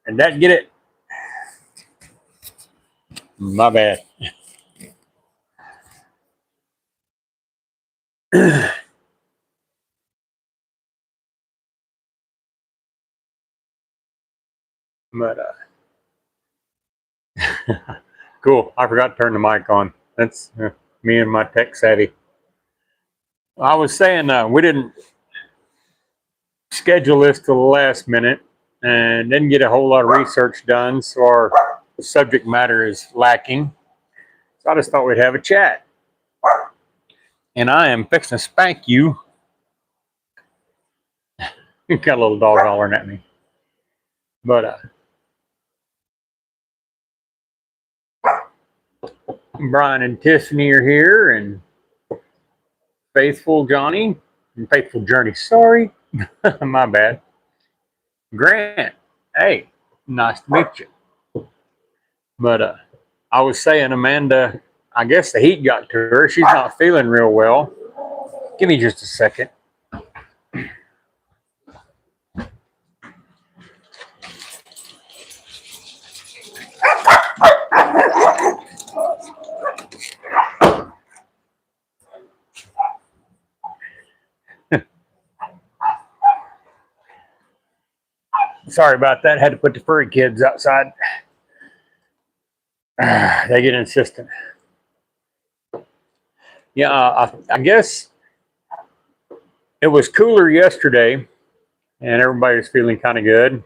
And that get it? My bad. But cool. I forgot to turn the mic on. That's me and my tech savvy. I was saying we didn't schedule this till the last minute and didn't get a whole lot of research done, so our subject matter is lacking. So I just thought we'd have a chat. And I am fixing to spank you. You got a little dog hollering at me. But Brian and Tiffany are here, and Faithful Johnny and Faithful Journey. Sorry, my bad. Grant, hey, nice to meet you. But I was saying, Amanda, I guess the heat got to her. She's not feeling real well. Give me just a second. Sorry about that. Had to put the furry kids outside. They get insistent. Yeah, I guess it was cooler yesterday, and everybody was feeling kind of good.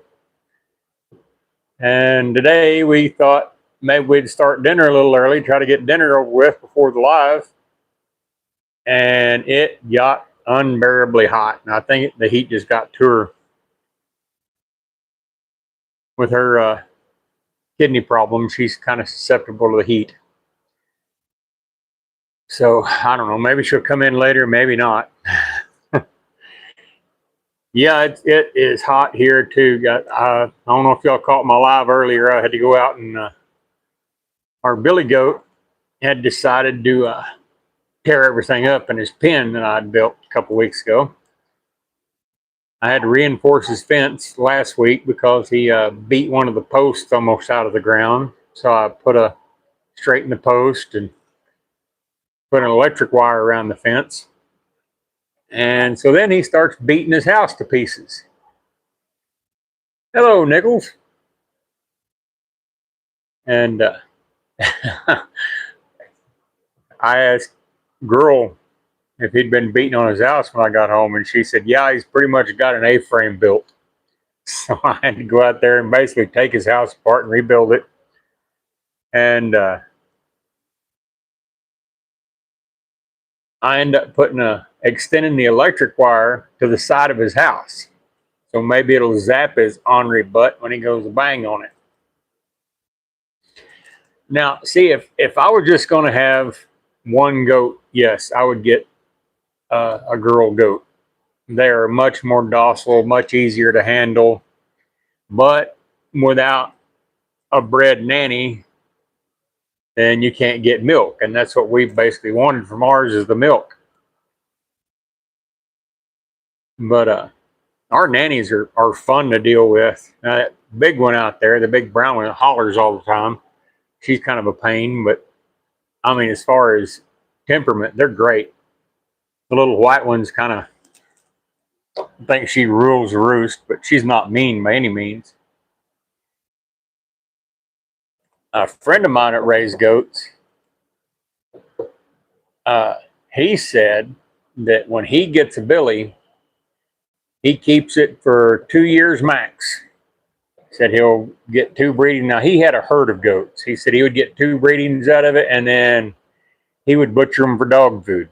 And today we thought maybe we'd start dinner a little early, try to get dinner over with before the live. And it got unbearably hot. And I think the heat just got to her with her kidney problem. She's kind of susceptible to the heat. So I don't know. Maybe she'll come in later, maybe not. Yeah, it is hot here too. I don't know if y'all caught my live earlier. I had to go out and our billy goat had decided to tear everything up in his pen that I'd built a couple weeks ago. I had to reinforce his fence last week because he beat one of the posts almost out of the ground. So I straightened the post and put an electric wire around the fence. And so then he starts beating his house to pieces. Hello, Nichols. And I asked Girl if he'd been beating on his house when I got home, and she said, yeah, he's pretty much got an A-frame built. So I had to go out there and basically take his house apart and rebuild it. And I ended up extending the electric wire to the side of his house. So maybe it'll zap his ornery butt when he goes to bang on it. Now, see, if I were just going to have one goat, yes, I would get a girl goat. They are much more docile, much easier to handle. But without a bred nanny, then you can't get milk. And that's what we basically wanted from ours, is the milk. But our nannies are fun to deal with. Now, that big one out there, the big brown one that hollers all the time, she's kind of a pain. But I mean, as far as temperament, they're great. The little white one's kind of, I think she rules the roost, but she's not mean by any means. A friend of mine that raised goats, he said that when he gets a billy, he keeps it for 2 years max. He said he'll get 2 breedings. Now, he had a herd of goats. He said he would get 2 breedings out of it, and then he would butcher them for dog food.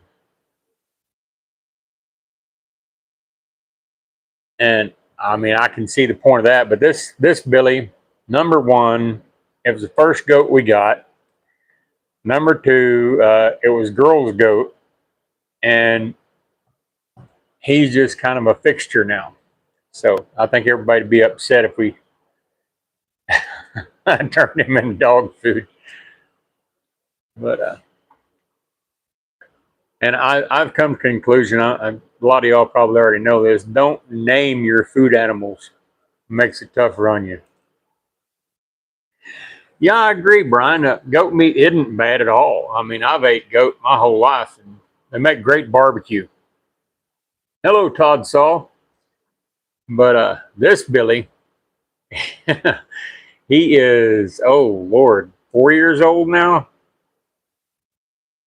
And I mean, I can see the point of that. But this billy, number one, it was the first goat we got. Number two, it was girl's goat, and he's just kind of a fixture now. So I think everybody would be upset if we turned him into dog food. But and I've come to the conclusion, a lot of y'all probably already know this, don't name your food animals. Makes it tougher on you. Yeah, I agree, Brian. Goat meat isn't bad at all. I mean, I've ate goat my whole life, and they make great barbecue. Hello, Todd Saw. But this Billy, he is, oh Lord, 4 years old now,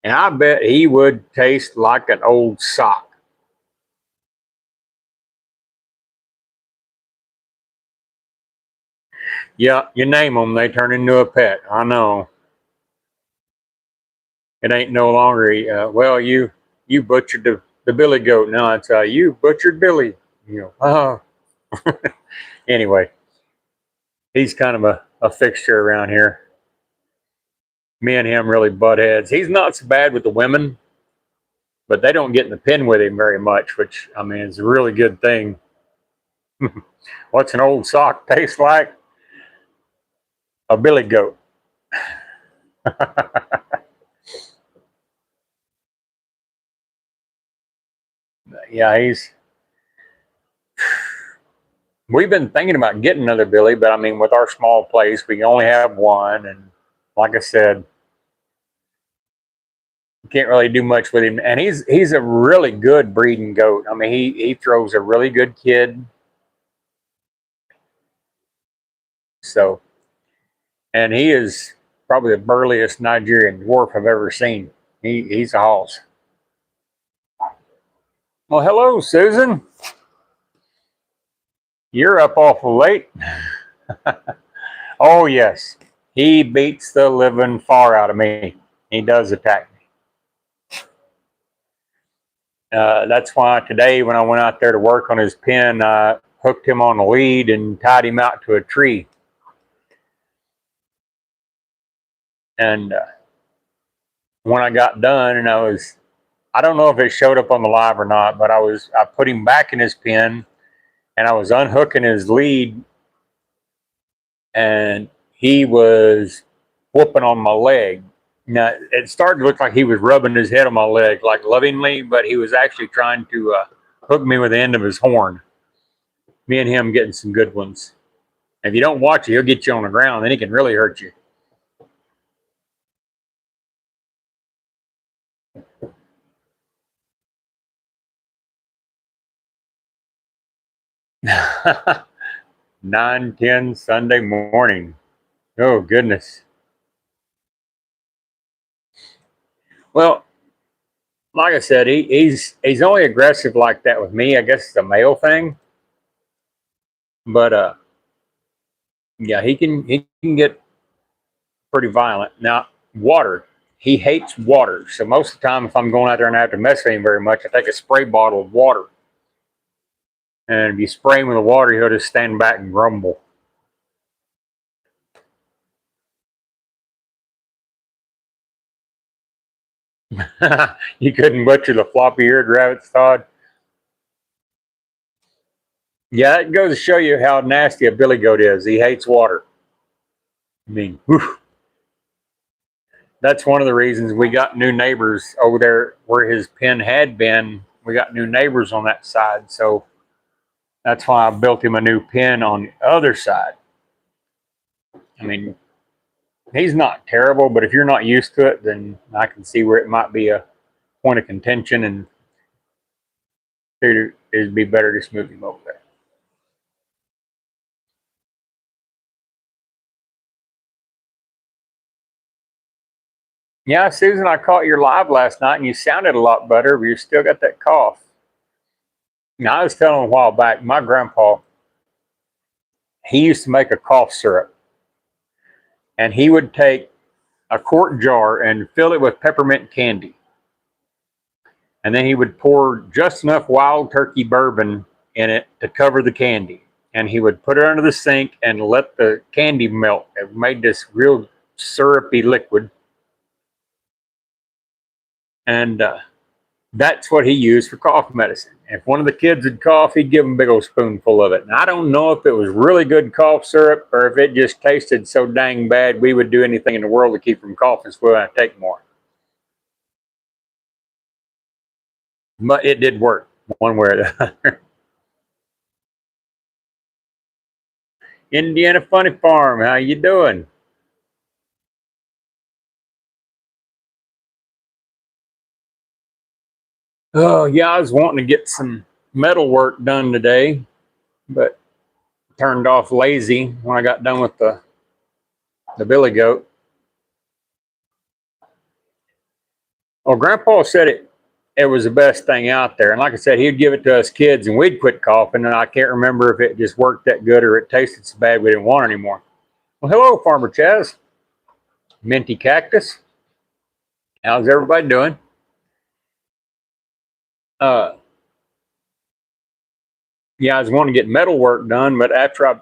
and I bet he would taste like an old sock. Yeah, you name them, they turn into a pet. I know. It ain't no longer, well, you butchered the Billy goat. No, it's you butchered Billy. You know, anyway, he's kind of a fixture around here. Me and him really butt heads. He's not so bad with the women, but they don't get in the pen with him very much, which I mean is a really good thing. What's an old sock taste like? A Billy goat. Yeah, he's. We've been thinking about getting another Billy, but I mean, with our small place, we only have one, and like I said, can't really do much with him. And he's a really good breeding goat. I mean, he throws a really good kid. So, and he is probably the burliest Nigerian dwarf I've ever seen. He's a hoss. Well, hello, Susan. You're up awful late. Oh yes, he beats the living far out of me. He does attack me. That's why today, when I went out there to work on his pen, I hooked him on a lead and tied him out to a tree. And when I got done, and I don't know if it showed up on the live or not, but I put him back in his pen, and I was unhooking his lead, and he was whooping on my leg. Now, it started to look like he was rubbing his head on my leg, like lovingly, but he was actually trying to hook me with the end of his horn. Me and him getting some good ones. If you don't watch it, he'll get you on the ground, then he can really hurt you. Nine ten Sunday morning. Oh goodness. Well, like I said, he's only aggressive like that with me. I guess it's a male thing, but yeah, he can get pretty violent. Now, water, he hates water. So most of the time, if I'm going out there and I have to mess with him very much, I take a spray bottle of water, and if you spray him with the water, he'll just stand back and grumble. You couldn't butcher the floppy-eared rabbits, Todd. Yeah, it goes to show you how nasty a billy goat is. He hates water. I mean, whew. That's one of the reasons we got new neighbors over there where his pen had been. We got new neighbors on that side, so that's why I built him a new pen on the other side. I mean, he's not terrible, but if you're not used to it, then I can see where it might be a point of contention, and it'd be better to move him over there. Yeah, Susan, I caught your live last night, and you sounded a lot better, but you still got that cough. Now, I was telling a while back, my grandpa, he used to make a cough syrup, and he would take a quart jar and fill it with peppermint candy. And then he would pour just enough wild turkey bourbon in it to cover the candy. And he would put it under the sink and let the candy melt. It made this real syrupy liquid. And that's what he used for cough medicine. If one of the kids would cough, he'd give them a big old spoonful of it. And I don't know if it was really good cough syrup or if it just tasted so dang bad we would do anything in the world to keep from coughing, so we would take more. But it did work one way or the other. Indiana Funny Farm, how you doing? Oh yeah, I was wanting to get some metal work done today, but turned off lazy when I got done with the billy goat. Well, Grandpa said it was the best thing out there, and like I said, he'd give it to us kids, and we'd quit coughing. And I can't remember if it just worked that good or it tasted so bad we didn't want it anymore. Well, hello, Farmer Chaz, Minty Cactus. How's everybody doing? Uh, yeah, I was wanting to get metal work done, but after I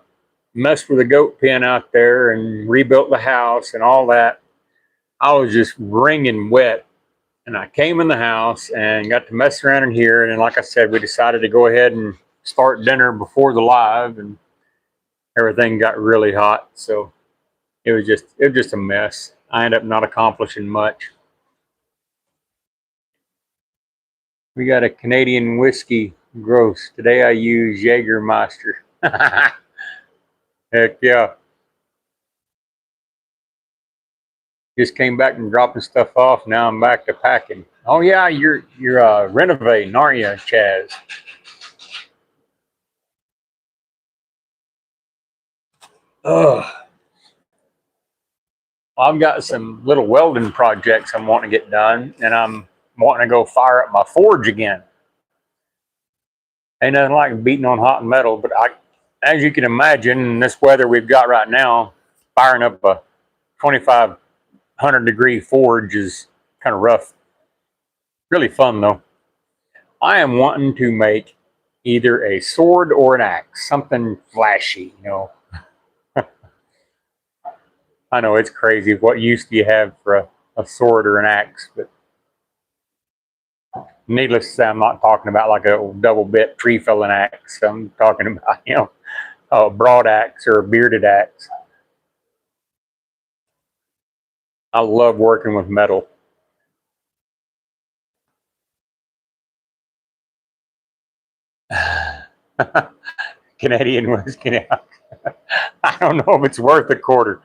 messed with the goat pen out there and rebuilt the house and all that, I was just wringing wet. And I came in the house and got to mess around in here. And then, like I said, we decided to go ahead and start dinner before the live, and everything got really hot. So it was just a mess. I ended up not accomplishing much. We got a Canadian whiskey gross. Today I use Jägermeister. Heck yeah. Just came back from dropping stuff off. Now I'm back to packing. Oh yeah, you're renovating, aren't you, Chaz? Ugh. I've got some little welding projects I'm wanting to get done, and I'm wanting to go fire up my forge again. Ain't nothing like beating on hot metal, but as you can imagine, in this weather we've got right now, firing up a 2,500-degree forge is kind of rough. Really fun though. I am wanting to make either a sword or an axe, something flashy. I know it's crazy. What use do you have for a sword or an axe? But needless to say, I'm not talking about like a double bit tree felling axe. I'm talking about, a broad axe or a bearded axe. I love working with metal. Canadian whiskey. I don't know if it's worth a quarter.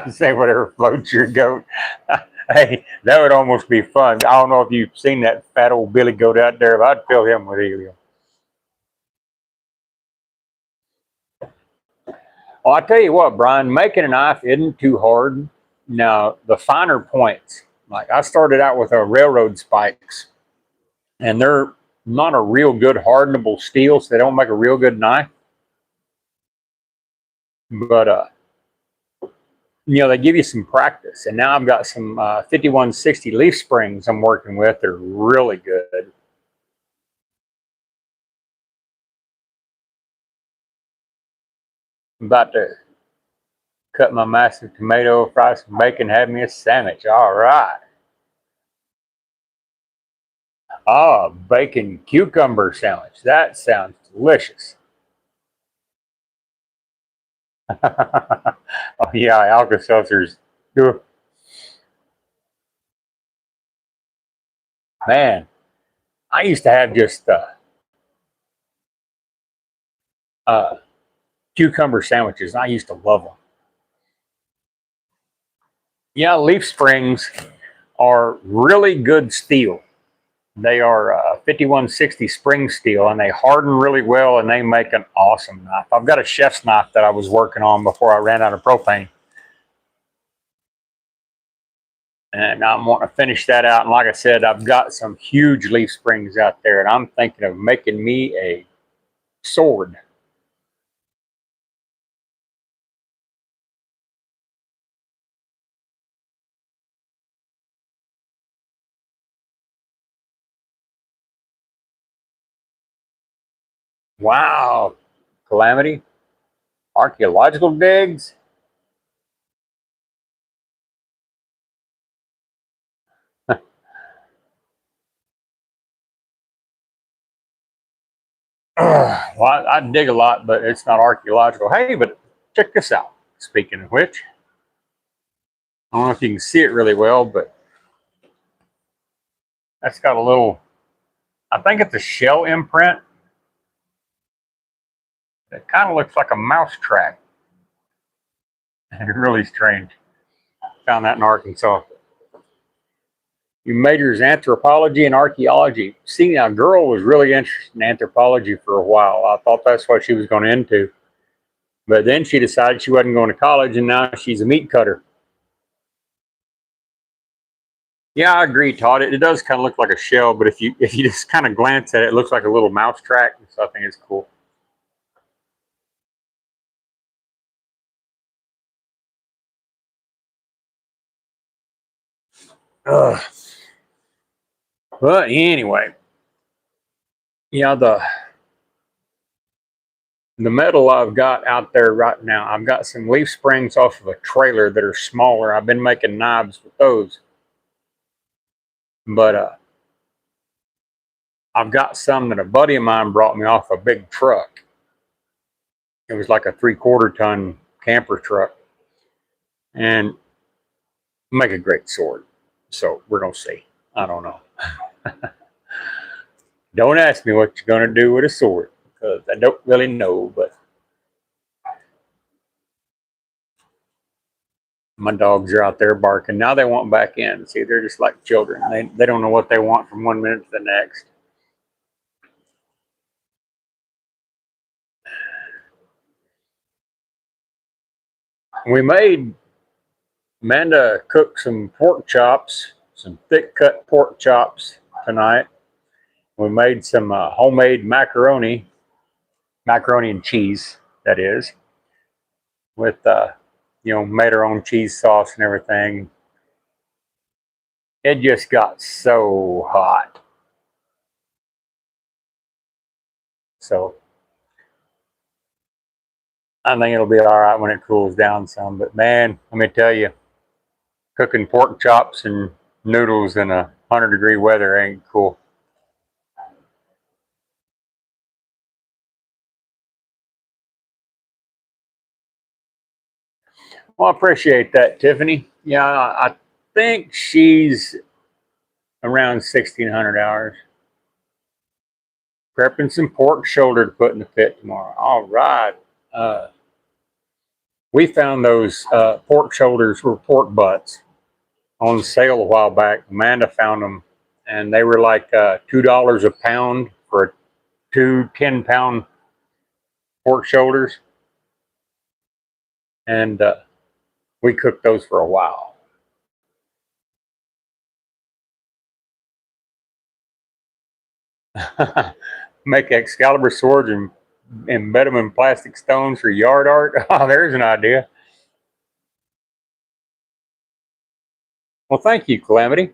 Say whatever floats your goat. Hey, that would almost be fun. I don't know if you've seen that fat old billy goat out there, but I'd fill him with helium. Well, I tell you what, Brian, making a knife isn't too hard. Now, the finer points, like I started out with a railroad spikes, and they're not a real good hardenable steel, so they don't make a real good knife. But they give you some practice. And now I've got some 5160 leaf springs I'm working with. They're really good. I'm about to cut my massive tomato, fry some bacon, have me a sandwich. All right. Ah, bacon cucumber sandwich. That sounds delicious. Oh yeah, Alka Seltzers. Man, I used to have just uh, cucumber sandwiches. I used to love them. Yeah, leaf springs are really good steel. They are 5160 spring steel, and they harden really well, and they make an awesome knife. I've got a chef's knife that I was working on before I ran out of propane, and I'm wanting to finish that out. And like I said, I've got some huge leaf springs out there, and I'm thinking of making me a sword. Wow, Calamity, archaeological digs. Well, I dig a lot, but it's not archaeological. Hey, but check this out. Speaking of which, I don't know if you can see it really well, but That's got a little, I think it's a shell imprint. It kind of looks like a mouse track. Really strange. Found that in Arkansas. You majors anthropology and archaeology. See, now, girl was really interested in anthropology for a while. I thought that's what she was going into. But then she decided she wasn't going to college, and now she's a meat cutter. Yeah, I agree, Todd. It does kind of look like a shell, but if you just kind of glance at it, it looks like a little mouse track. So I think it's cool. Ugh. But anyway, yeah, the metal I've got out there right now, I've got some leaf springs off of a trailer that are smaller. I've been making knives with those, but I've got some that a buddy of mine brought me off a big truck. It was like a 3/4 ton camper truck, and make a great sword. So we're gonna see. I don't know. Don't ask me what you're gonna do with a sword because I don't really know. But my dogs are out there barking. Now they want back in. See, they're just like children. They don't know what they want from one minute to the next. We made Amanda cooked some pork chops, some thick cut pork chops tonight. We made some homemade macaroni and cheese, that is, with made our own cheese sauce and everything. It just got so hot. So I think it'll be all right when it cools down some. But man, let me tell you, cooking pork chops and noodles in 100-degree weather ain't cool. Well, I appreciate that, Tiffany. Yeah, I think she's around 1,600 hours. Prepping some pork shoulder to put in the pit tomorrow. All right. We found those pork shoulders were pork butts on sale a while back. Amanda found them, and they were like $2 a pound for two 10-pound pork shoulders. And we cooked those for a while. Make Excalibur swords and embed them in plastic stones for yard art. Oh, there's an idea. Well, thank you, Calamity.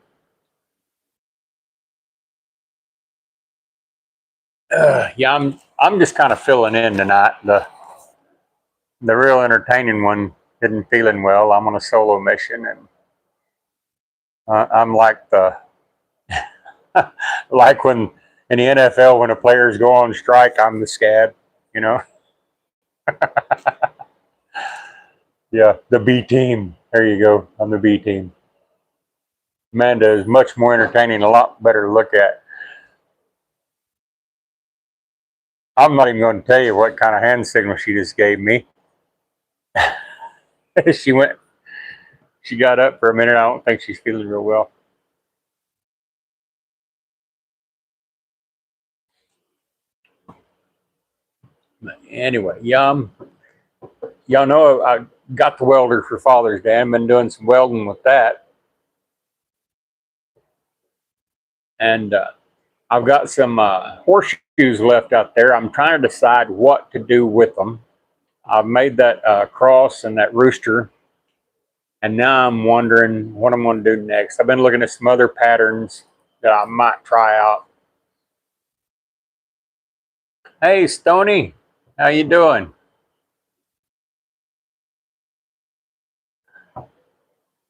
Yeah, I'm just kind of filling in tonight. The real entertaining one isn't feeling well. I'm on a solo mission, and I'm like like when in the NFL when the players go on strike, I'm the scab. You know. Yeah, the B team. There you go. I'm the B team. Amanda is much more entertaining, a lot better to look at. I'm not even going to tell you what kind of hand signal she just gave me. She got up for a minute. I don't think she's feeling real well. Anyway, y'all know I got the welder for Father's Day. I've been doing some welding with that. And I've got some horseshoes left out there. I'm trying to decide what to do with them. I've made that cross and that rooster. And now I'm wondering what I'm going to do next. I've been looking at some other patterns that I might try out. Hey, Stony, how you doing?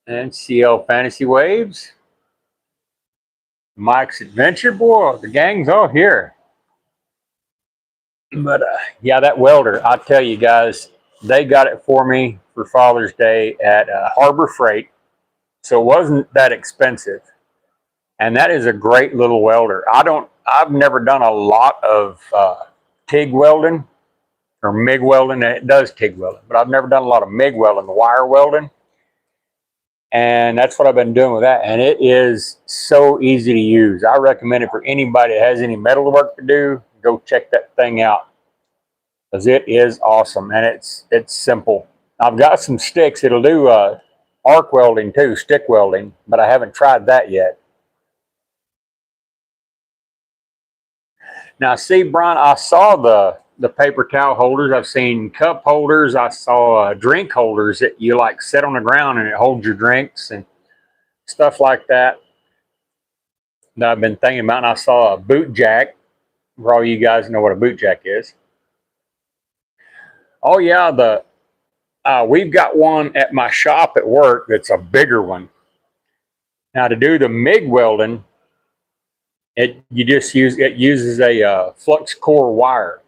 And CL Fantasy Waves. Mike's Adventure. Boy, the gang's all here. But yeah, that welder, I tell you guys, they got it for me for Father's Day at Harbor Freight. So it wasn't that expensive. And that is a great little welder. I've never done a lot of TIG welding or MIG welding. It does TIG welding, but I've never done a lot of MIG welding, wire welding. And that's what I've been doing with that. And it is so easy to use. I recommend it for anybody that has any metal work to do. Go check that thing out, because it is awesome and it's simple. I've got some sticks. It'll do arc welding too, stick welding, but I haven't tried that yet. Now, see, Brian, I saw the paper towel holders. I've seen cup holders. I saw drink holders that you like set on the ground and it holds your drinks and stuff like that. That I've been thinking about. And I saw a boot jack. For all you guys know what a boot jack is. Oh yeah, we've got one at my shop at work that's a bigger one. Now, to do the MIG welding, it uses a flux core wire,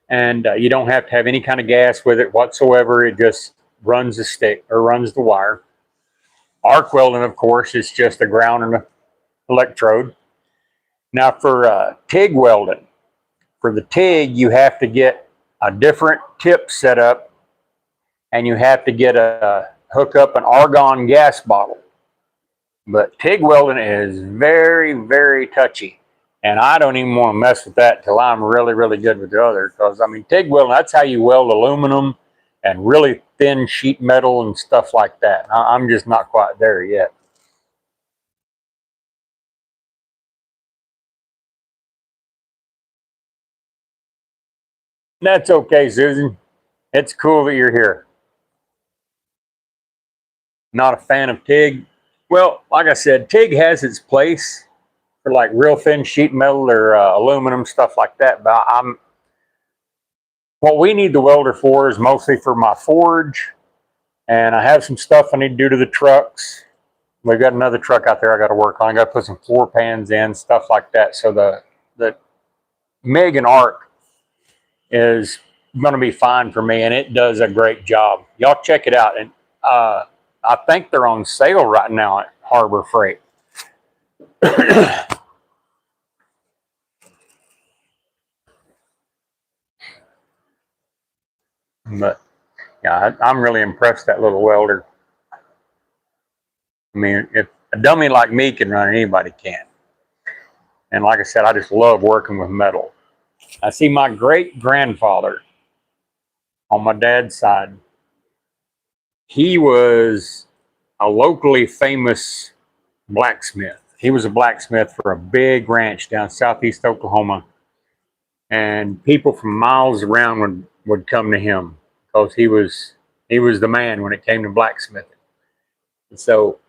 and you don't have to have any kind of gas with it whatsoever. It just runs the stick or runs the wire. Arc welding, of course, is just a ground and an electrode. Now, for TIG welding, for the TIG, you have to get a different tip set up, and you have to get hook up an argon gas bottle. But TIG welding is very, very touchy. And I don't even want to mess with that until I'm really, really good with the other. Because, I mean, TIG welding, that's how you weld aluminum and really thin sheet metal and stuff like that. I'm just not quite there yet. That's okay, Susan. It's cool that you're here. Not a fan of TIG. Well, like I said, TIG has its place for like real thin sheet metal or aluminum, stuff like that. But what we need the welder for is mostly for my forge, and I have some stuff I need to do to the trucks. We've got another truck out there I got to work on. I got to put some floor pans in, stuff like that. So the MIG and arc is going to be fine for me, and it does a great job. Y'all check it out. And I think they're on sale right now at Harbor Freight. But yeah, I'm really impressed with that little welder. I mean, if a dummy like me can run it, anybody can. And like I said, I just love working with metal. I see my great grandfather on my dad's side. He was a locally famous blacksmith. He was a blacksmith for a big ranch down southeast Oklahoma. And people from miles around would come to him because he was the man when it came to blacksmithing. And so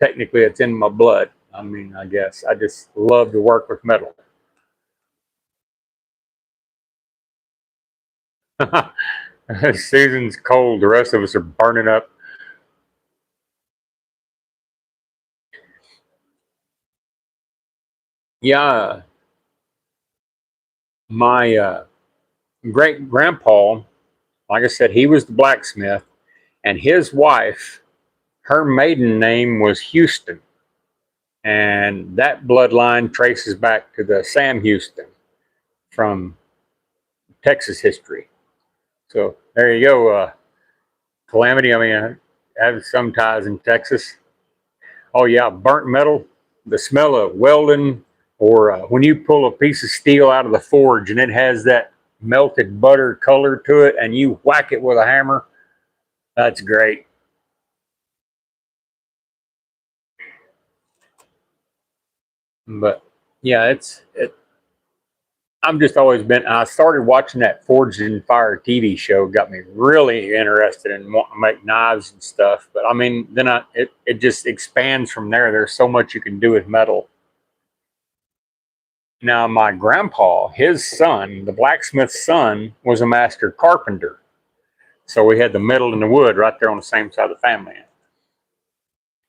technically it's in my blood. I mean, I guess I just love to work with metal. Susan's cold. The rest of us are burning up. Yeah, my great grandpa, like I said, he was the blacksmith, and his wife, her maiden name was Houston. And that bloodline traces back to the Sam Houston from Texas history. So there you go, Calamity. I mean, I have some ties in Texas. Oh yeah, burnt metal, the smell of welding, or when you pull a piece of steel out of the forge and it has that melted butter color to it, and you whack it with a hammer. That's great. But yeah, I've just always been. I started watching that Forged in Fire TV show. Got me really interested in wanting to make knives and stuff. But I mean, then it just expands from there. There's so much you can do with metal. Now, my grandpa, his son, the blacksmith's son, was a master carpenter. So we had the metal and the wood right there on the same side of the family.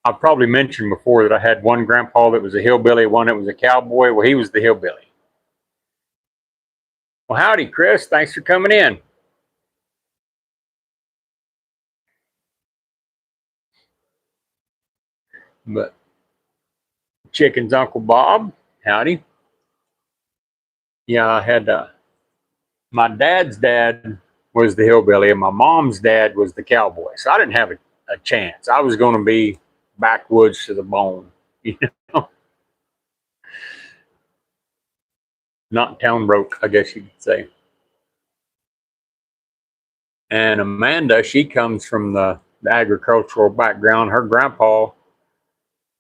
I've probably mentioned before that I had one grandpa that was a hillbilly, one that was a cowboy. Well, he was the hillbilly. Well, howdy, Chris. Thanks for coming in. But Chicken's Uncle Bob. Howdy. Yeah, I had my dad's dad was the hillbilly, and my mom's dad was the cowboy. So I didn't have a chance. I was going to be backwoods to the bone, you know, not town broke, I guess you could say. And Amanda, she comes from the agricultural background. Her grandpa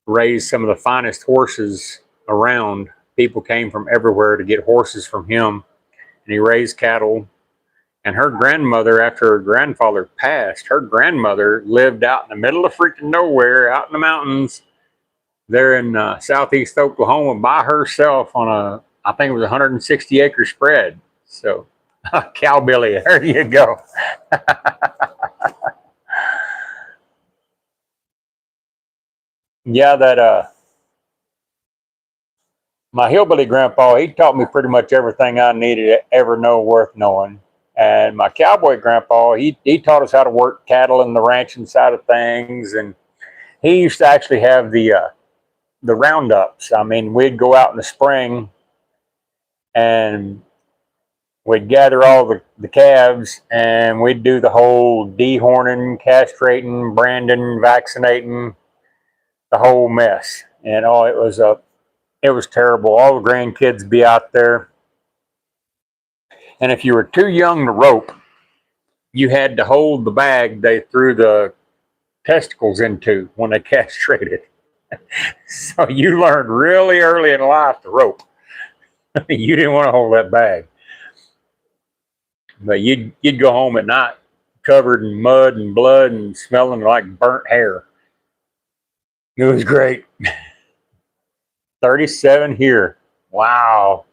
raised some of the finest horses around. People came from everywhere to get horses from him, and he raised cattle. And her grandmother, after her grandfather passed, her grandmother lived out in the middle of freaking nowhere, out in the mountains, there in southeast Oklahoma by herself on I think it was 160-acre spread. So, cowbilly, there you go. Yeah, that my hillbilly grandpa, he taught me pretty much everything I needed to ever know worth knowing. And my cowboy grandpa, he taught us how to work cattle and the ranching side of things. And he used to actually have the roundups. I mean, we'd go out in the spring and we'd gather all the calves and we'd do the whole dehorning, castrating, branding, vaccinating, the whole mess. And oh, it was terrible. All the grandkids be out there. And if you were too young to rope, you had to hold the bag they threw the testicles into when they castrated. So you learned really early in life to rope. You didn't want to hold that bag. But you'd go home at night covered in mud and blood and smelling like burnt hair. It was great. 37 here. Wow.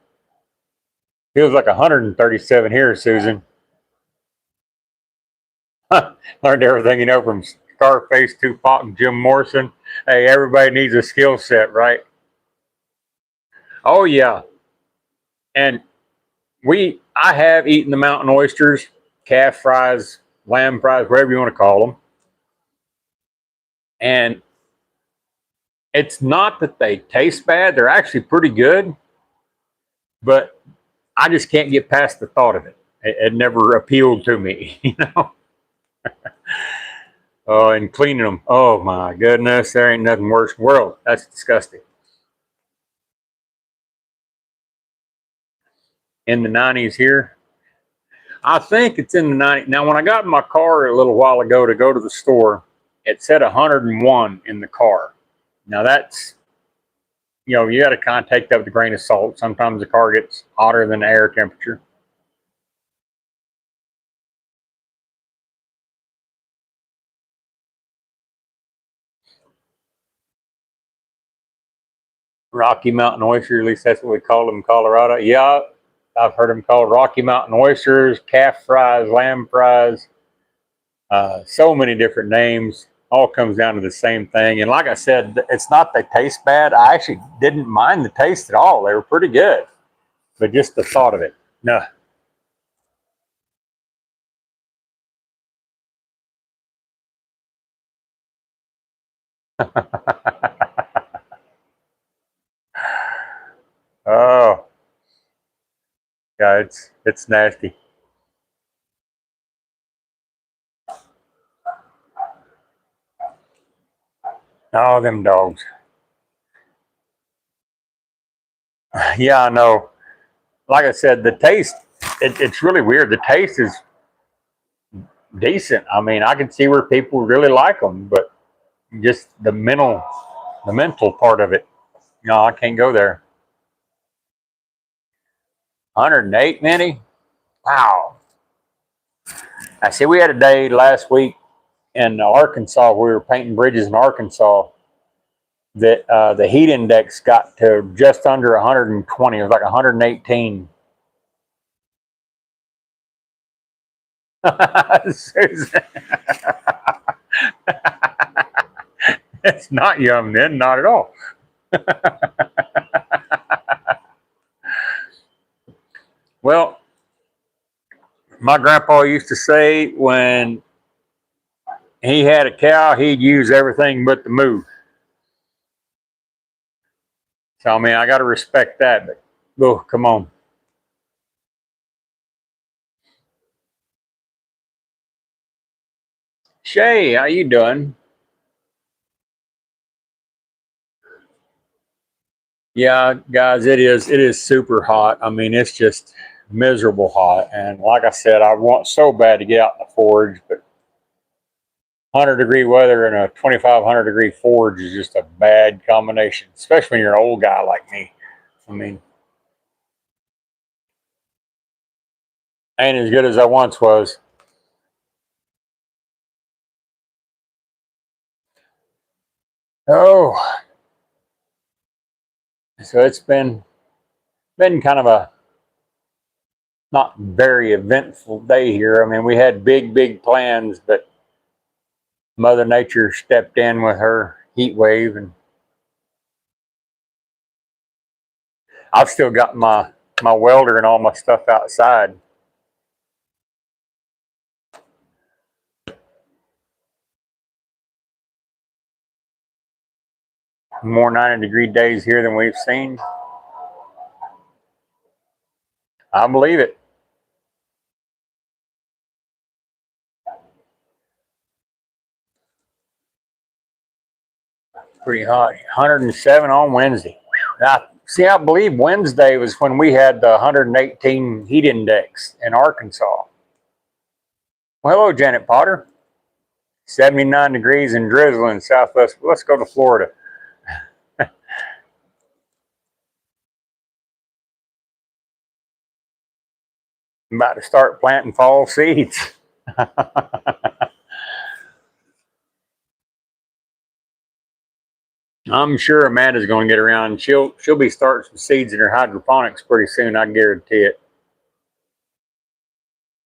Feels like 137 here, Susan. Learned everything you know from Scarface, Tupac, and Jim Morrison. Hey, everybody needs a skill set, right? Oh yeah. And I have eaten the mountain oysters, calf fries, lamb fries, whatever you want to call them. And it's not that they taste bad, they're actually pretty good, but I just can't get past the thought of it. It never appealed to me, you know. Oh, and cleaning them. Oh my goodness, there ain't nothing worse in the world. That's disgusting. In the 90s here. I think it's in the 90s. Now, when I got in my car a little while ago to go to the store, it said 101 in the car. Now that's, you know, you got to kind of take that with a grain of salt. Sometimes the car gets hotter than the air temperature. Rocky Mountain oyster, at least that's what we call them in Colorado. Yeah, I've heard them called Rocky Mountain oysters, calf fries, lamb fries, so many different names. All comes down to the same thing. And like I said, it's not they taste bad. I actually didn't mind the taste at all. They were pretty good, but just the thought of it, no. Oh, yeah, it's nasty. Oh, them dogs. Yeah, I know. Like I said, the taste, it's really weird. The taste is decent. I mean, I can see where people really like them, but just the mental part of it, no, I can't go there. 108, Minnie? Wow. I see we had a day last week in Arkansas. We were painting bridges in Arkansas that the heat index got to just under 120. It was like 118. Susan. It's not yum then, not at all. Well, my grandpa used to say when he had a cow, he'd use everything but the moo. So, I mean, I got to respect that, but oh, come on. Shay, how you doing? Yeah, guys, it is super hot. I mean, it's just miserable hot. And like I said, I want so bad to get out in the forge, but 100-degree weather and a 2,500-degree forge is just a bad combination, especially when you're an old guy like me. I mean, ain't as good as I once was. Oh, so it's been kind of a not very eventful day here. I mean, we had big plans, but Mother Nature stepped in with her heat wave, and I've still got my welder and all my stuff outside. More 90-degree days here than we've seen. I believe it. Pretty hot. 107 on Wednesday. See, I believe Wednesday was when we had the 118 heat index in Arkansas. Well, hello, Janet Potter. 79 degrees and drizzling southwest. Let's go to Florida. I'm about to start planting fall seeds. I'm sure Amanda's going to get around. She'll be starting some seeds in her hydroponics pretty soon. I guarantee it.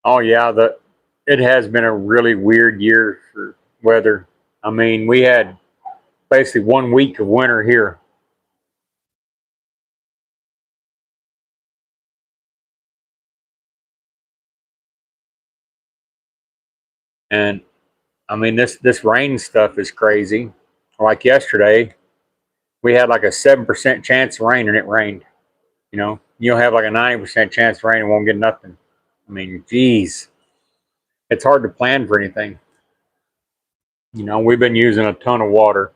Oh yeah, it has been a really weird year for weather. I mean, we had basically 1 week of winter here. And I mean, this rain stuff is crazy. Like yesterday, we had like a 7% chance of rain, and it rained. You'll have like a 90% chance of rain and won't get nothing. I mean, geez, it's hard to plan for anything. We've been using a ton of water.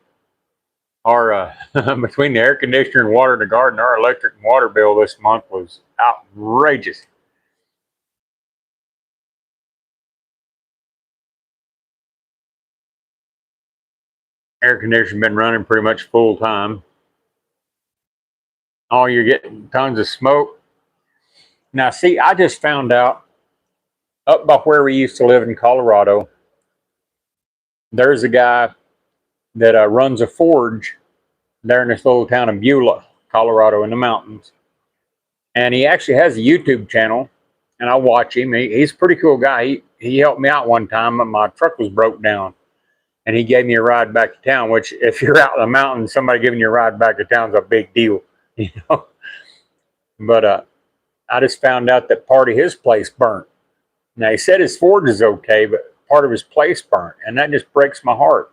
Our between the air conditioner and water in the garden, our electric and water bill this month was outrageous. Air conditioner been running pretty much full time. Oh, you're getting tons of smoke. Now, see, I just found out up by where we used to live in Colorado, there's a guy that runs a forge there in this little town of Beulah, Colorado, in the mountains. And he actually has a YouTube channel, and I watch him. He's a pretty cool guy. He helped me out one time. My truck was broke down, and he gave me a ride back to town, which if you're out in the mountains, somebody giving you a ride back to town is a big deal, you know. But I just found out that part of his place burnt. Now, he said his forge is okay, but part of his place burnt, and that just breaks my heart.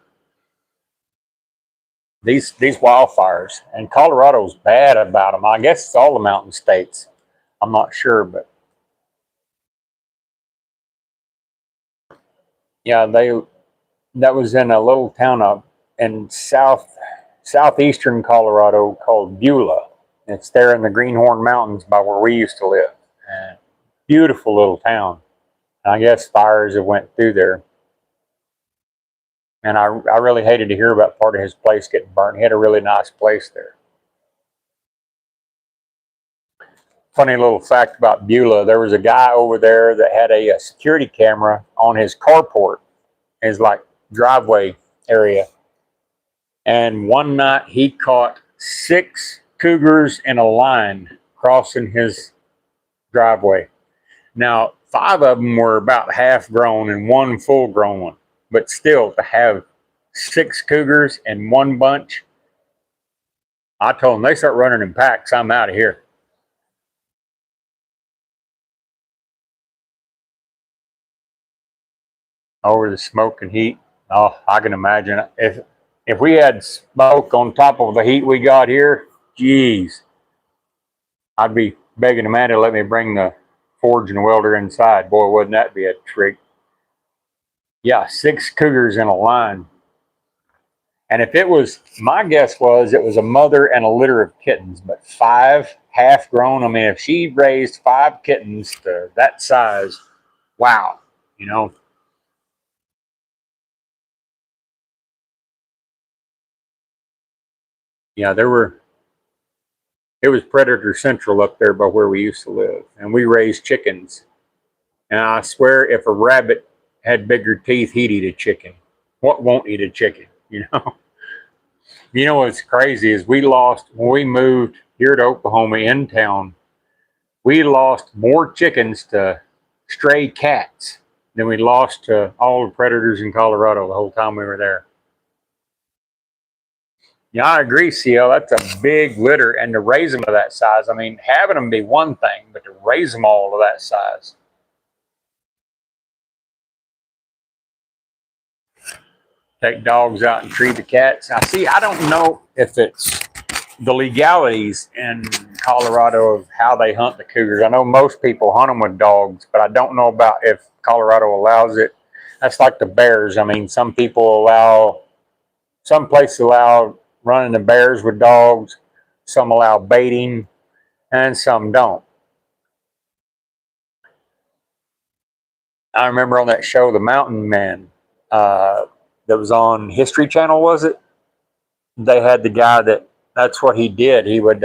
These wildfires, and Colorado's bad about them. I guess it's all the mountain states. I'm not sure, but yeah, that was in a little town in southeastern Colorado called Beulah. It's there in the Greenhorn Mountains by where we used to live. And beautiful little town. And I guess fires have went through there. And I really hated to hear about part of his place getting burnt. He had a really nice place there. Funny little fact about Beulah, there was a guy over there that had a security camera on his carport, his like driveway area. And one night he caught 6 cougars in a line crossing his driveway. Now, 5 of them were about half grown and 1 full grown one. But still, to have 6 cougars in one bunch, I told them they start running in packs, I'm out of here. Over the smoke and heat. Oh, I can imagine if we had smoke on top of the heat we got here, Jeez. I'd be begging Amanda to let me bring the forge and welder inside. Boy, wouldn't that be a treat. Yeah, 6 cougars in a line. And if it was, my guess was it was a mother and a litter of kittens, but 5 half grown. I mean, if she raised 5 kittens to that size, wow, you know. Yeah, it was predator central up there by where we used to live. And we raised chickens. And I swear if a rabbit had bigger teeth, he'd eat a chicken. What won't eat a chicken, you know? You know what's crazy is when we moved here to Oklahoma in town, we lost more chickens to stray cats than we lost to all the predators in Colorado the whole time we were there. Yeah, I agree, CL. That's a big litter, and to raise them to that size, I mean, having them be one thing, but to raise them all to that size. Take dogs out and treat the cats. Now, see, I don't know if it's the legalities in Colorado of how they hunt the cougars. I know most people hunt them with dogs, but I don't know about if Colorado allows it. That's like the bears. I mean, some places allow running the bears with dogs, some allow baiting, and some don't. I remember on that show, The Mountain Man, that was on History Channel, was it? They had the guy that's what he did. He would,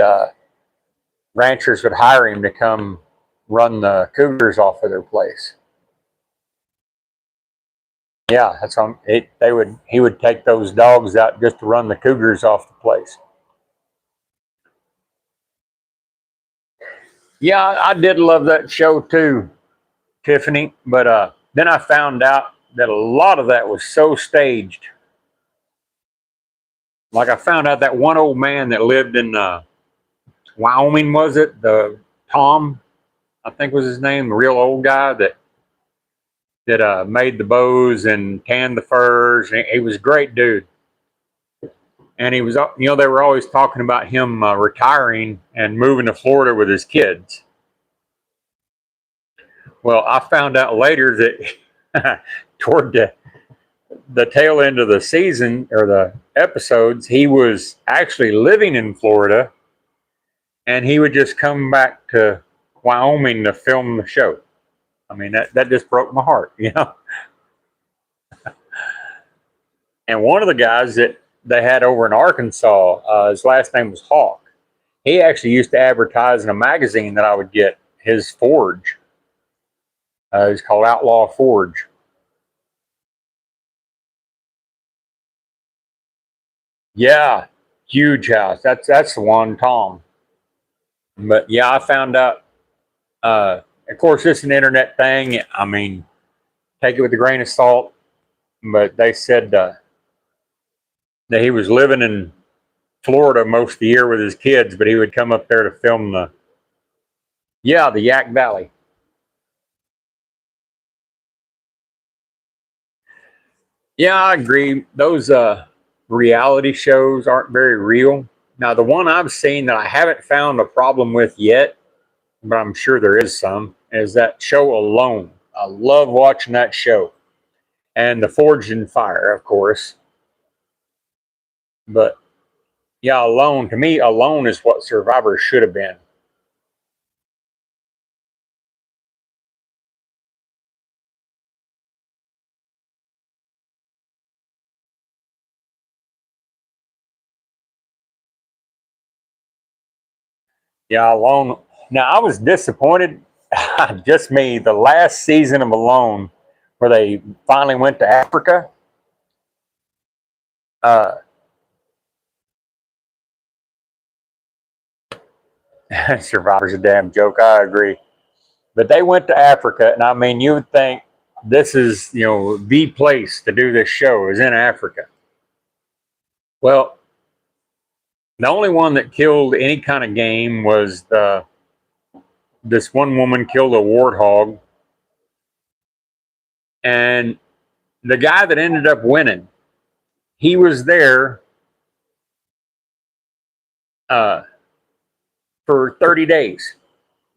ranchers would hire him to come run the cougars off of their place. Yeah, that's on it. He would take those dogs out just to run the cougars off the place. Yeah, I did love that show too, Tiffany. But then I found out that a lot of that was so staged. Like I found out that one old man that lived in Wyoming, was it? The Tom, I think was his name, the real old guy that made the bows and tanned the furs. He was a great dude. And he was, they were always talking about him retiring and moving to Florida with his kids. Well, I found out later that toward the tail end of the season or the episodes, he was actually living in Florida, and he would just come back to Wyoming to film the show. I mean, that just broke my heart, you know. And one of the guys that they had over in Arkansas, his last name was Hawk. He actually used to advertise in a magazine that I would get, his forge. It's called Outlaw Forge. Yeah, huge house. That's the one, Tom. But yeah, I found out. Of course, it's an internet thing. I mean, take it with a grain of salt. But they said that he was living in Florida most of the year with his kids, but he would come up there to film the Yak Valley. Yeah, I agree. Those reality shows aren't very real. Now, the one I've seen that I haven't found a problem with yet, but I'm sure there is some, is that show Alone. I love watching that show. And The Forged in Fire, of course. But yeah, Alone, to me, Alone is what Survivor should have been. Yeah, Alone. Now, I was disappointed, just me, the last season of Alone, where they finally went to Africa. Uh, Survivor's a damn joke. I agree. But they went to Africa, and I mean, you would think this is, the place to do this show is in Africa. Well, the only one that killed any kind of game was this one woman killed a warthog, and the guy that ended up winning, he was there for 30 days.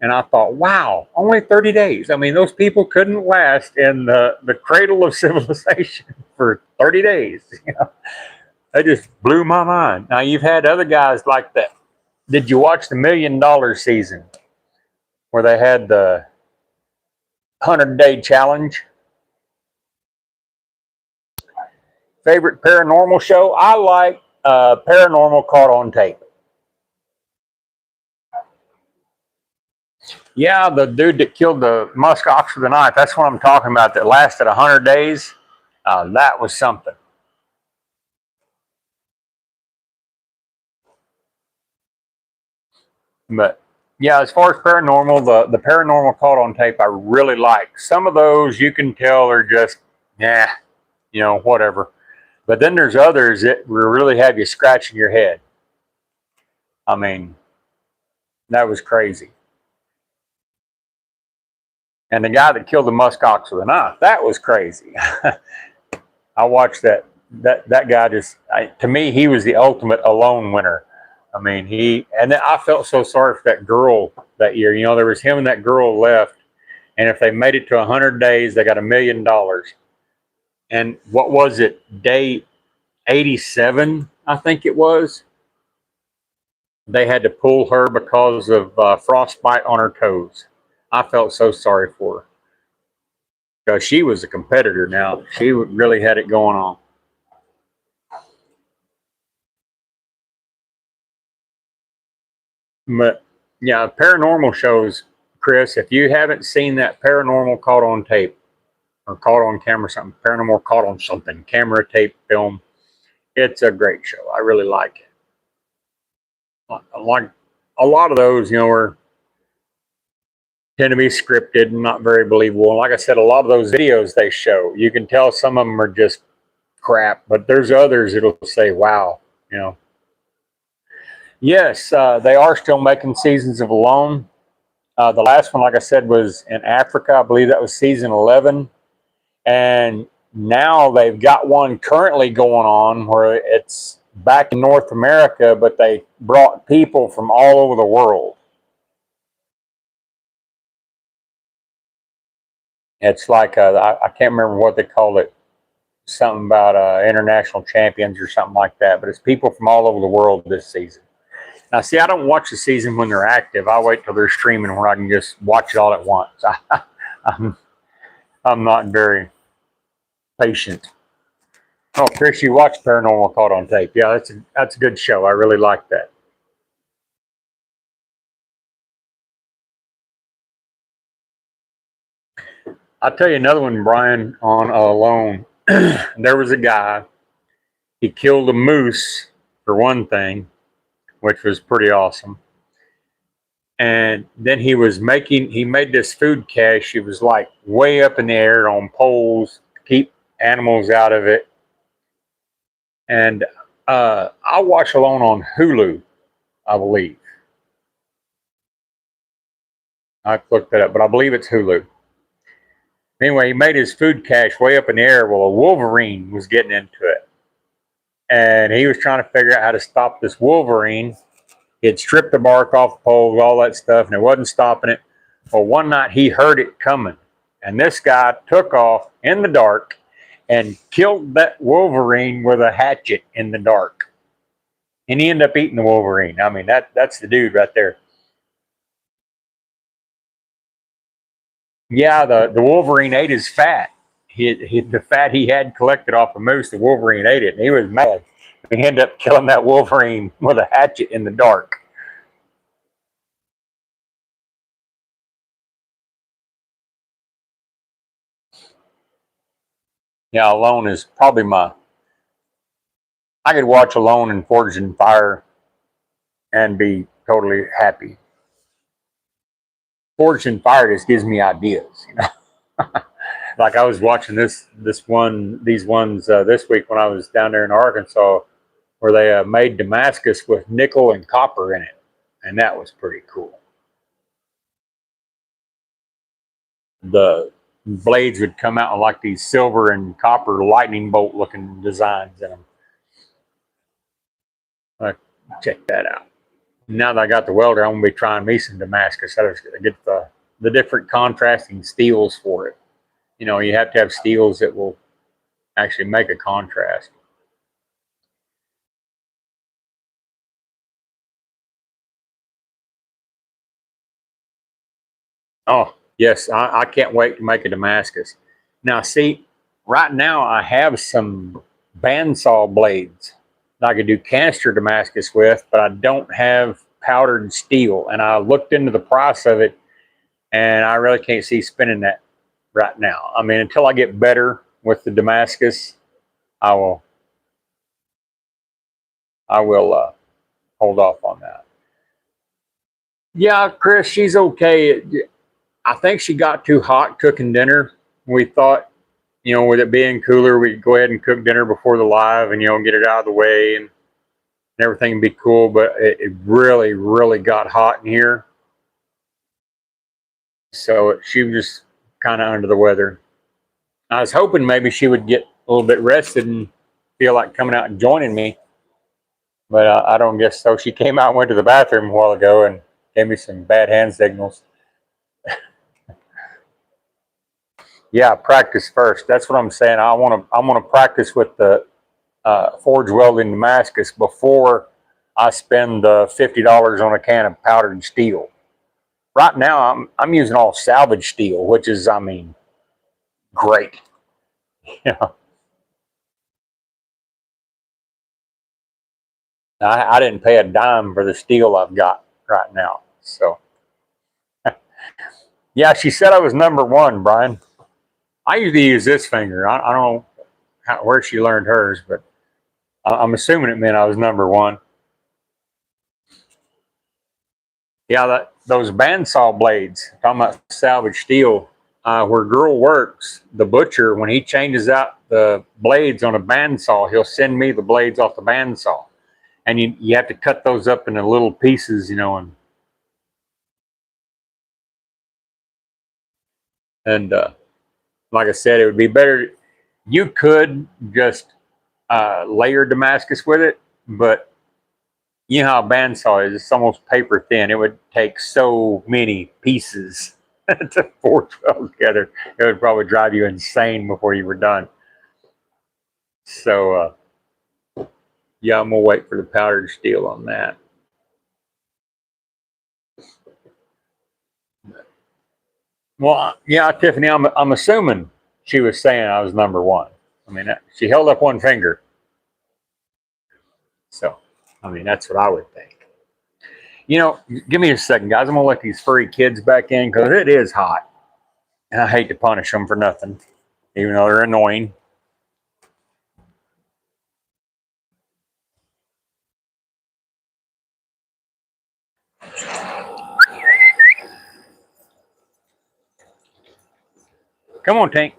And I thought, wow, only 30 days. I mean, those people couldn't last in the cradle of civilization for 30 days. You know, that just blew my mind. Now, you've had other guys like that. Did you watch the $1 Million season where they had the 100-day challenge? Favorite paranormal show? I like Paranormal Caught on Tape. Yeah, the dude that killed the musk ox with a knife. That's what I'm talking about. That lasted 100 days. That was something. But yeah, as far as paranormal, the Paranormal Caught on Tape, I really like. Some of those you can tell are just, yeah, you know, whatever. But then there's others that really have you scratching your head. I mean, that was crazy. And the guy that killed the musk ox with a knife, that was crazy. I watched that. That guy just, to me, he was the ultimate alone winner. I mean, and then I felt so sorry for that girl that year. You know, there was him and that girl left. And if they made it to 100 days, they got $1 million. And what was it? Day 87, I think it was. They had to pull her because of frostbite on her toes. I felt so sorry for her because she was a competitor now. She really had it going on. But yeah, paranormal shows, Chris, if you haven't seen that Paranormal Caught on Tape or Caught on Camera something, Paranormal Caught on something, camera, tape, film, it's a great show. I really like it. Like a lot of those, you know, tend to be scripted and not very believable. And like I said, a lot of those videos they show, you can tell some of them are just crap, but there's others that'll say, wow, you know. Yes, they are still making seasons of Alone. The last one, like I said, was in Africa. I believe that was season 11. And now they've got one currently going on where it's back in North America, but they brought people from all over the world. It's like, I can't remember what they call it, something about international champions or something like that, but it's people from all over the world this season. Now, see, I don't watch the season when they're active. I wait till they're streaming where I can just watch it all at once. I'm not very patient. Oh, Chris, you watched Paranormal Caught on Tape. Yeah, that's a good show. I really like that. I'll tell you another one, Brian, on Alone. There was a guy, he killed a moose for one thing, which was pretty awesome. And then he made this food cache. It was like way up in the air on poles to keep animals out of it. And I watch Alone on Hulu, I believe. I looked that up, but I believe it's Hulu. Anyway, he made his food cache way up in the air. Well, a wolverine was getting into it. And he was trying to figure out how to stop this wolverine. He had stripped the bark off the poles, all that stuff, and it wasn't stopping it. Well, one night he heard it coming. And this guy took off in the dark and killed that wolverine with a hatchet in the dark. And he ended up eating the wolverine. I mean, that's the dude right there. Yeah, the wolverine ate his fat. The fat he had collected off a moose, the wolverine ate it, and he was mad. He ended up killing that wolverine with a hatchet in the dark. Yeah, Alone is probably I could watch Alone and Forged in Fire and be totally happy. Forged in Fire just gives me ideas, you know. Like I was watching these ones this week when I was down there in Arkansas, where they made Damascus with nickel and copper in it, and that was pretty cool. The blades would come out like these silver and copper lightning bolt looking designs in them. Check that out. Now that I got the welder, I'm gonna be trying me some Damascus. I just get the different contrasting steels for it. You know, you have to have steels that will actually make a contrast. Oh, yes, I can't wait to make a Damascus. Now, see, right now I have some bandsaw blades that I could do canister Damascus with, but I don't have powdered steel. And I looked into the price of it, and I really can't see spending that right now. I mean, until I get better with the Damascus, I will I will hold off on that. Yeah, Chris, she's okay. I think she got too hot cooking dinner. We thought, you know, with it being cooler, we'd go ahead and cook dinner before the live and, you know, get it out of the way and everything would be cool. But it really, really got hot in here. So she was just kind of under the weather. I was hoping maybe she would get a little bit rested and feel like coming out and joining me. But I don't guess so. She came out and went to the bathroom a while ago and gave me some bad hand signals. Yeah, practice first. That's what I'm saying. I want to practice with the Forge Welding Damascus before I spend the $50 on a can of powdered steel. Right now, I'm using all salvage steel, which is, I mean, great. Yeah, I didn't pay a dime for the steel I've got right now. So, yeah, she said I was number one, Brian. I usually use this finger. I don't know where she learned hers, but I'm assuming it meant I was number one. Yeah, those bandsaw blades, talking about salvage steel, where Girl works, the butcher, when he changes out the blades on a bandsaw, he'll send me the blades off the bandsaw. And you have to cut those up into little pieces, you know, and like I said, it would be better. You could just layer Damascus with it, but you know how a bandsaw is, it's almost paper thin. It would take so many pieces to forge weld together. It would probably drive you insane before you were done. So, yeah, I'm gonna wait for the powdered steel on that. Well, yeah, Tiffany, I'm assuming she was saying I was number one. I mean, she held up one finger. So, I mean, that's what I would think. You know, give me a second, guys. I'm gonna let these furry kids back in because it is hot, and I hate to punish them for nothing, even though they're annoying. Come on, Tank.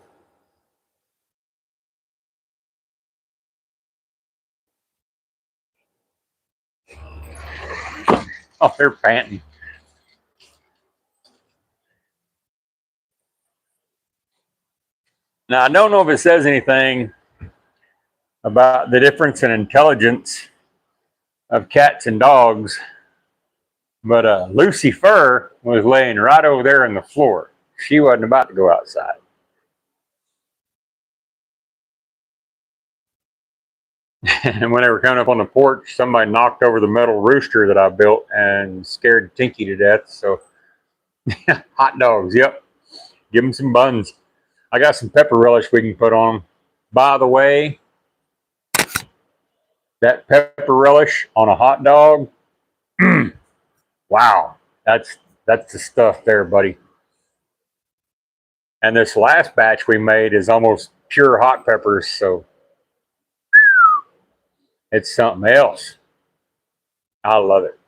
Oh, they're panting. Now, I don't know if it says anything about the difference in intelligence of cats and dogs, but Lucy Fur was laying right over there on the floor. She wasn't about to go outside. And when they were coming up on the porch, somebody knocked over the metal rooster that I built and scared Tinky to death. So, hot dogs, yep. Give them some buns. I got some pepper relish we can put on them. By the way, that pepper relish on a hot dog, wow, that's the stuff there, buddy. And this last batch we made is almost pure hot peppers, so it's something else. I love it.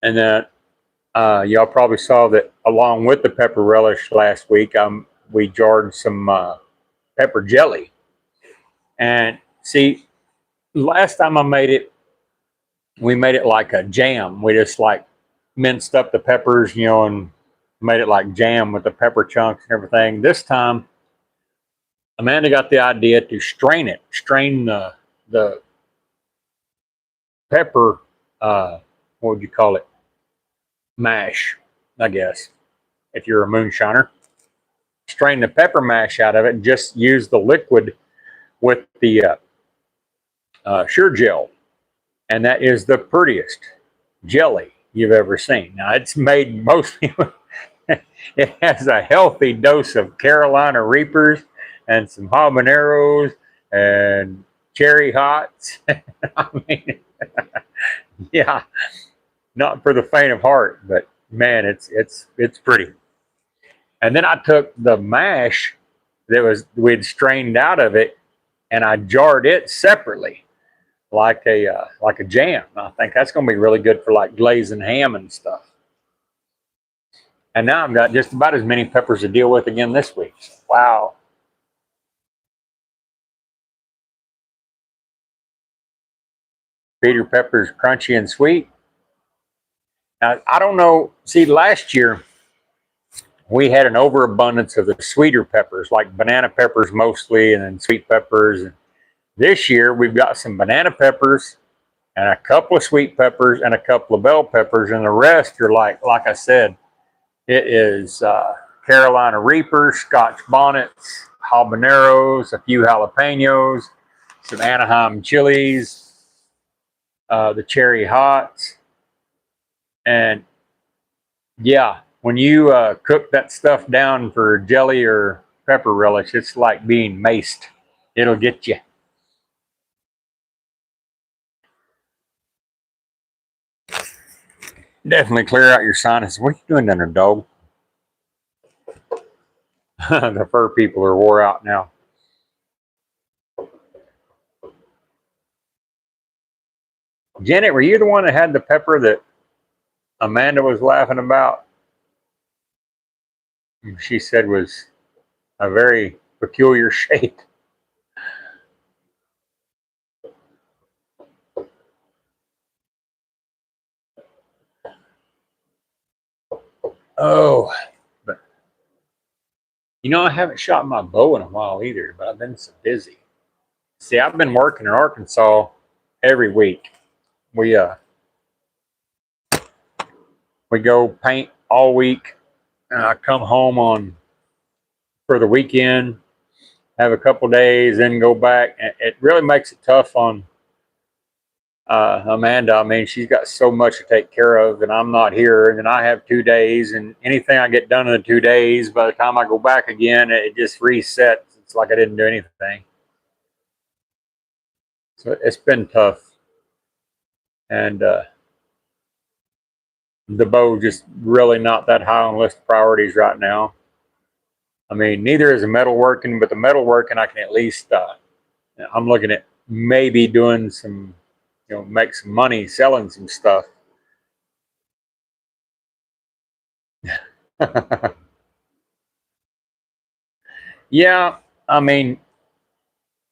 And then y'all probably saw that along with the pepper relish last week, we jarred some pepper jelly. And see, last time I made it, we made it like a jam. We just like minced up the peppers, you know, and made it like jam with the pepper chunks and everything. This time, Amanda got the idea to strain it, strain the pepper, what would you call it? Mash, I guess, if you're a moonshiner. Strain the pepper mash out of it and just use the liquid with the Sure Gel. And that is the prettiest jelly you've ever seen. Now, it's made mostly, it has a healthy dose of Carolina Reapers and some habaneros and cherry hots. I mean, yeah, not for the faint of heart, but man, it's pretty. And then I took the mash that was we'd strained out of it, and I jarred it separately, like a jam. I think that's going to be really good for like glazing ham and stuff. And now I've got just about as many peppers to deal with again this week. Wow. Peter pepper's crunchy and sweet. Now, I don't know. See, last year we had an overabundance of the sweeter peppers, like banana peppers mostly, and then sweet peppers. This year we've got some banana peppers and a couple of sweet peppers and a couple of bell peppers, and the rest are like I said, it is Carolina Reapers, Scotch bonnets, habaneros, a few jalapenos, some Anaheim chilies, the cherry hots, and yeah, when you cook that stuff down for jelly or pepper relish, it's like being maced. It'll get you. Definitely clear out your sinuses. What are you doing down there, dog? The fur people are wore out now. Janet, were you the one that had the pepper that Amanda was laughing about? She said was a very peculiar shape. Oh, but I haven't shot my bow in a while either, but I've been so busy. See, I've been working in Arkansas every week. We we go paint all week, and I come home on for the weekend, have a couple days, then go back. And it really makes it tough on Amanda. I mean, she's got so much to take care of, and I'm not here. And then I have 2 days, and anything I get done in the 2 days, by the time I go back again, it just resets. It's like I didn't do anything. So it's been tough, and the bow just really not that high on the list of priorities right now. I mean, neither is the metalworking, but the metalworking I can at least. I'm looking at maybe doing some, make some money selling some stuff. Yeah, I mean,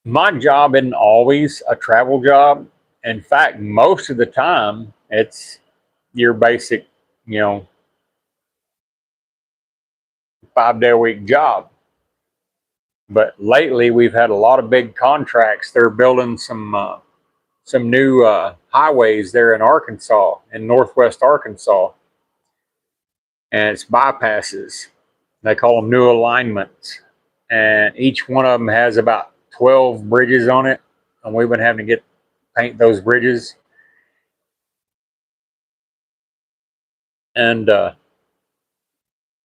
my job isn't always a travel job. In fact, most of the time, it's your basic, you know, 5 day a week job. But lately, we've had a lot of big contracts. They're building some new highways there in Arkansas, in northwest Arkansas, and it's bypasses. They call them new alignments, and each one of them has about 12 bridges on it, and we've been having to paint those bridges. And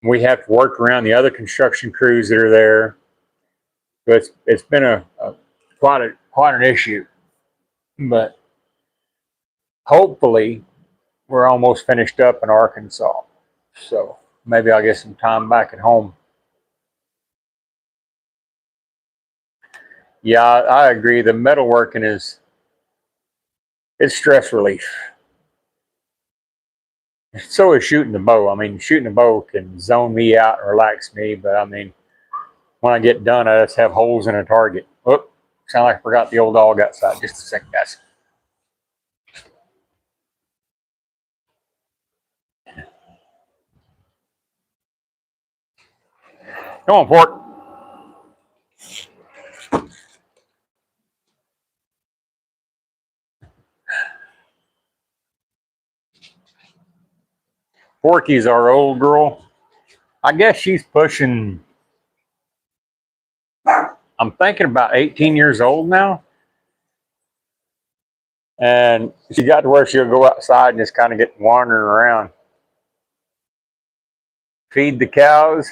we have to work around the other construction crews that are there. So it's been a quite an issue, but hopefully we're almost finished up in Arkansas. So maybe I'll get some time back at home. Yeah, I agree. The metalworking it's stress relief. So is shooting the bow. I mean, shooting the bow can zone me out and relax me, but I mean, when I get done, I just have holes in a target. Oh, sound like I forgot the old dog outside. Just a second, guys. Come on, Port. Porky's our old girl. I guess she's pushing, I'm thinking about 18 years old now. And she got to where she'll go outside and just kind of get wandering around. Feed the cows.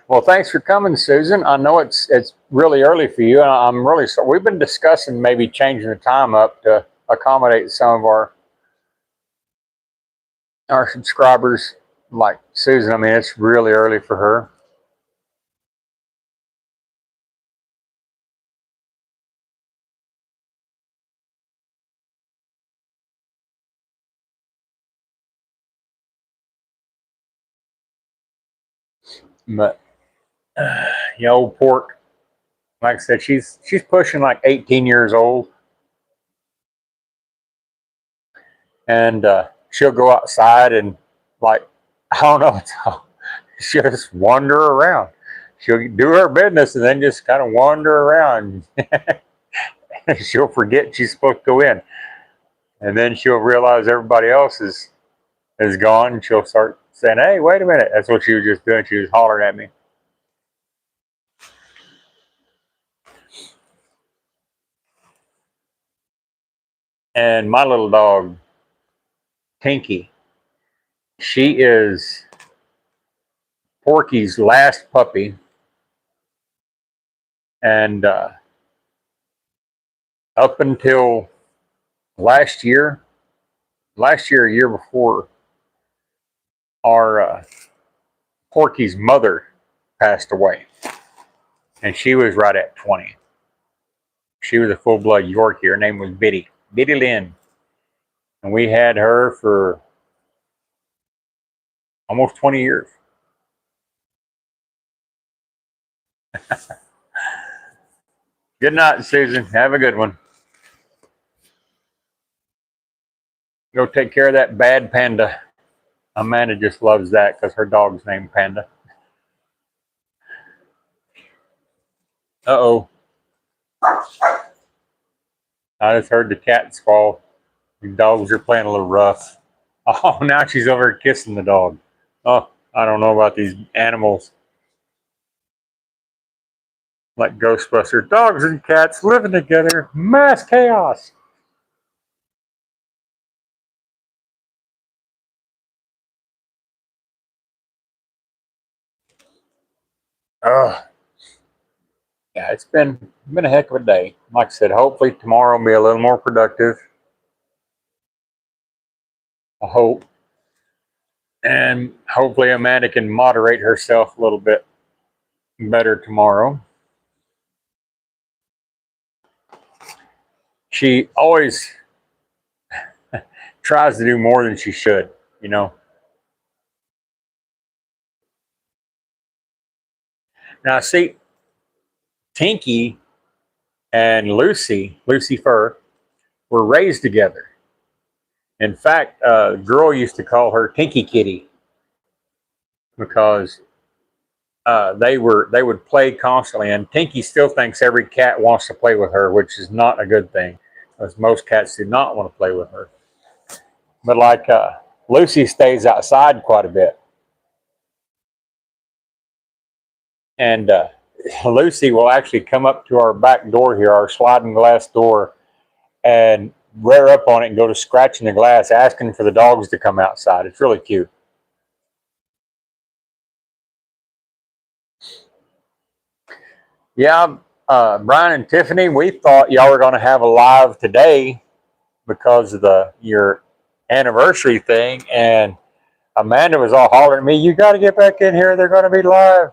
Well, thanks for coming, Susan. I know it's really early for you, and I'm really sorry. We've been discussing maybe changing the time up to accommodate some of our subscribers, like Susan. I mean, it's really early for her. But yeah, old Pork, like I said, she's pushing like 18 years old, and she'll go outside and, like, I don't know, she'll just wander around. She'll do her business and then just kind of wander around. She'll forget she's supposed to go in, and then she'll realize everybody else is gone. And she'll start saying, "Hey, wait a minute!" That's what she was just doing. She was hollering at me. And my little dog, Tinky, she is Porky's last puppy, and up until last year, a year before, our Porky's mother passed away, and she was right at 20. She was a full-blood Yorkie. Her name was Biddy Lynn, and we had her for almost 20 years. Good night, Susan. Have a good one. Go take care of that bad Panda. Amanda just loves that because her dog's named Panda. Uh-oh. I just heard the cat squall. The dogs are playing a little rough. Oh, now she's over here kissing the dog. Oh, I don't know about these animals. Like Ghostbusters. Dogs and cats living together. Mass chaos. Ugh. Yeah, it's been a heck of a day. Like I said, hopefully tomorrow will be a little more productive. I hope. And hopefully Amanda can moderate herself a little bit better tomorrow. She always tries to do more than she should, you know. Now, see, Tinky and Lucy Fur, were raised together. In fact, a girl used to call her Tinky Kitty because they would play constantly, and Tinky still thinks every cat wants to play with her, which is not a good thing, because most cats do not want to play with her. But like Lucy stays outside quite a bit, and Lucy will actually come up to our back door here, our sliding glass door, and rear up on it and go to scratching the glass, asking for the dogs to come outside. It's really cute. Yeah, Brian and Tiffany, we thought y'all were going to have a live today because of your anniversary thing, and Amanda was all hollering at me, "You got to get back in here. They're going to be live."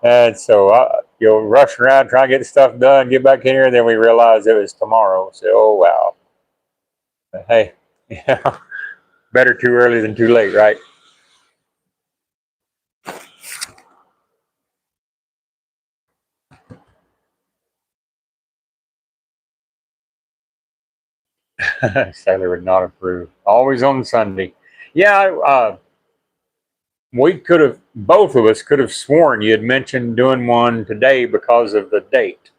And so you'll rush around trying to get stuff done, get back in here, and then we realized it was tomorrow. So, oh wow. But hey, yeah, better too early than too late, right? Sailor would not approve. Always on Sunday. Yeah, we could have, both of us could have sworn you had mentioned doing one today because of the date.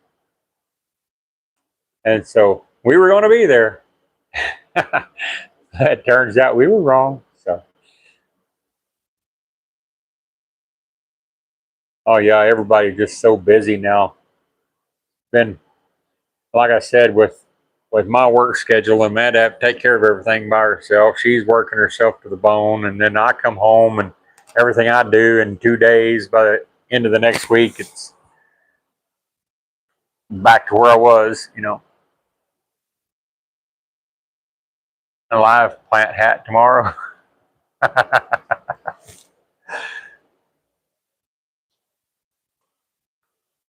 And so we were going to be there. It turns out we were wrong. So, oh yeah, everybody's just so busy now. Been like I said with my work schedule, Amanda have to take care of everything by herself. She's working herself to the bone, and then I come home and everything I do in 2 days. By the end of the next week, it's back to where I was. A live plant hat tomorrow.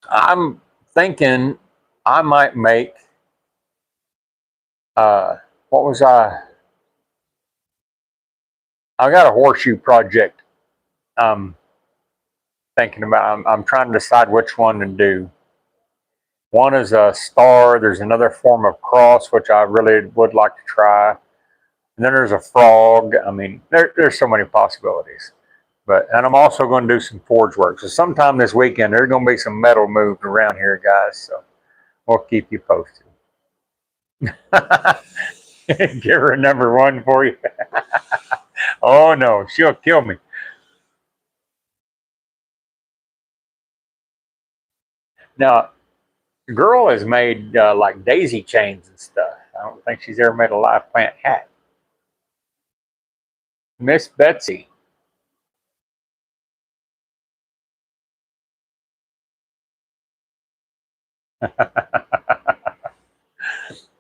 I'm thinking I might make what was I got a horseshoe project I'm thinking about. I'm trying to decide which one to do. One is a star. There's another form of cross, which I really would like to try. And then there's a frog. I mean, there's so many possibilities. And I'm also going to do some forge work. So sometime this weekend, there's going to be some metal moved around here, guys. So we'll keep you posted. Give her a number one for you. Oh no, she'll kill me. Now, the girl has made like daisy chains and stuff. I don't think she's ever made a live plant hat. Miss Betsy.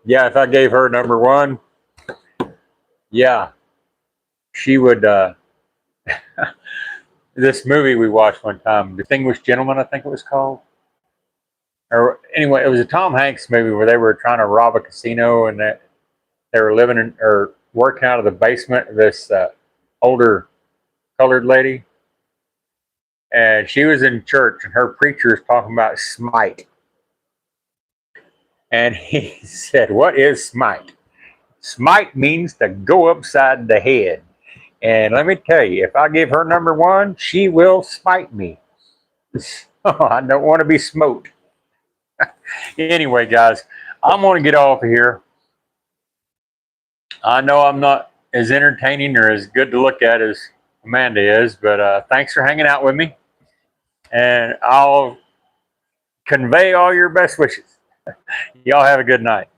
Yeah, if I gave her number one, yeah, she would. This movie we watched one time, Distinguished Gentleman, I think it was called. Or anyway, it was a Tom Hanks movie where they were trying to rob a casino, and that they were living in or working out of the basement of this older colored lady, and she was in church, and her preacher is talking about smite, and he said, "What is smite? Smite means to go upside the head." And let me tell you, if I give her number one, she will smite me. I don't want to be smote. Anyway, guys, I'm going to get off of here. I know I'm not as entertaining or as good to look at as Amanda is, but thanks for hanging out with me. And I'll convey all your best wishes. Y'all have a good night.